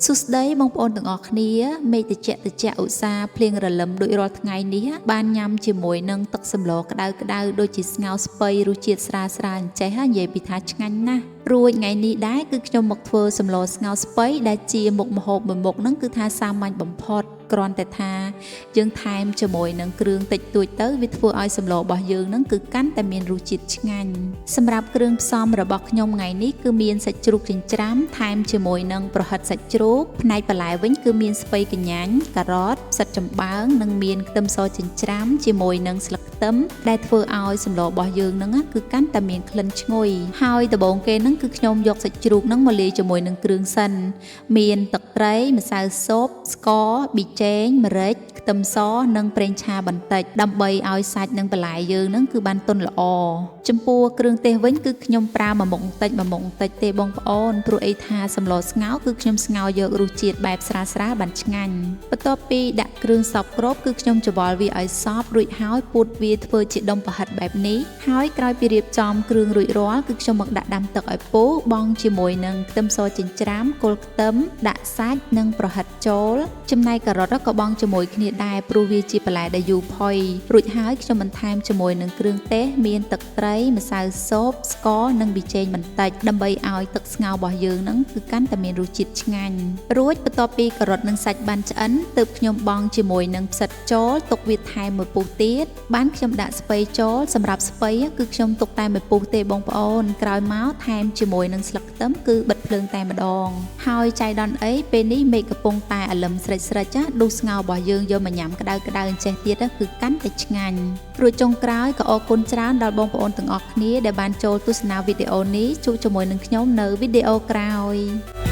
សួស្តីបងប្អូនទាំងអស់គ្នាមេឃត្រជាក់ឧស្សាហ៍ភ្លៀងរលឹមដូចរាល់ថ្ងៃនេះបានញ៉ាំជាមួយនឹងទឹកសម្លក្តៅដូចជាស្ងោរស្ពៃរសជាតិស្រាលអញ្ចេះនិយាយពីថាឆ្ងាញ់ណាស់រួចថ្ងៃនេះដែរគឺខ្ញុំមកធ្វើសម្លស្ងោរស្ពៃដែលជាមុខម្ហូបមួយមុខហ្នឹងគឺថាសាមញ្ញបំផុតគ្រាន់តែថាយើងថែមជាមួយនឹងគ្រឿងតិចតួចទៅវាធ្វើឲ្យសម្លរបស់យើងហ្នឹងគឺកាន់តែមានរសជាតិឆ្ងាញ់សម្រាប់គ្រឿងផ្សំរបស់ខ្ញុំថ្ងៃនេះគឺមានសាច់ជ្រូកចិញ្ច្រាំថែមជាមួយនឹងប្រហិតសាច់ជ្រូកផ្នែកបន្លែវិញគឺមានស្ពៃកញ្ញាញ់ការ៉ុតផ្សិតចំបើងនិងមានខ្ទឹមសចិញ្ច្រាំជាមួយនឹងស្លឹកខ្ទឹមដែលធ្វើឲ្យសម្លរបស់យើងហ្នឹងគឺកាន់តែមានក្លិនឈ្ងុយហើយដំបូងគេហ្នឹងគឺខ្ញុំយកសាច់ជ្រូកហ្នឹងមកលាយជាមួយនឹងគ្រឿងសិនមានទឹកត្រីម្សៅស៊ុបស្ករប៊ីចេងម្រេចខ្ទឹមសនិងប្រេងឆាបន្តិចដើម្បីឲ្យសាច់និងបន្លែយើងហ្នឹងគឺបានទន់ល្អចំពោះគ្រឿងទេសវិញគឺខ្ញុំប្រើមួយមុខបន្តិចទេបងប្អូនព្រោះអីថាសម្លស្ងោរគឺខ្ញុំស្ងោរយករសជាតិបែបស្រាលបានឆ្ងាញ់បន្ទាប់ពីដាក់គ្រឿងសព្វគ្រប់គឺខ្ញុំច្របល់វាឲ្យសព្វរួចហើយពូតវាធ្វើជាដុំប្រហិតបែបនេះហើយក្រោយពីរៀបចំគ្រឿងរួចរាល់គឺខ្ញុំមកដាក់ដាំទឹកឲ្យពុះបង់ជាមួយនឹងខ្ទឹមសចិញ្ច្រាំគល់ខ្ទឹមដាក់សាច់និងប្រហិតចូលចំណែកការ៉ុតក៏បង់ជាមួយគ្នាដែរព្រោះវាជាបន្លែដែលយូរផុយរួចហើយខ្ញុំបន្ថែមជាមួយនឹងគ្រឿងទេសមានទឹកត្រីម្សៅស៊ុបស្ករនិងប៊ីចេងបន្តិចដើម្បីឲ្យទឹកស្ងោររបស់យើងហ្នឹងគឺកាន់តែមានរសជាតិឆ្ងាញ់រួចបន្ទាប់ពីការ៉ុតនិងសាច់បានឆ្អិនទើបខ្ញុំបង់ជាមួយនឹងផ្សិតចូលទុកវាថែមមួយពុះទៀតបានខ្ញុំដាក់ស្ពៃចូលសម្រាប់ស្ពៃគឺខ្ញុំទុកតែមួយពុះទេបងប្អូនក្រោយមកថែមជាមួយនឹងស្លឹកខ្ទឹមគឺបិទភ្លើងតែម្ដងហើយចៃដន្យអីពេលនេះមេឃកំពុងតែអលឹមស្រេចដួសស្ងោររបស់យើងយកមកញ៉ាំក្តៅអញ្ចេះទៀតគឺកាន់តែឆ្ងាញ់រួចចុងក្រោយក៏អរគុណច្រើនដល់បងប្អូនទាំងអស់គ្នាដែលបានចូលទស្សនាវីដេអូនេះជួបជាមួយនឹងខ្ញុំនៅវីដេអូក្រោយ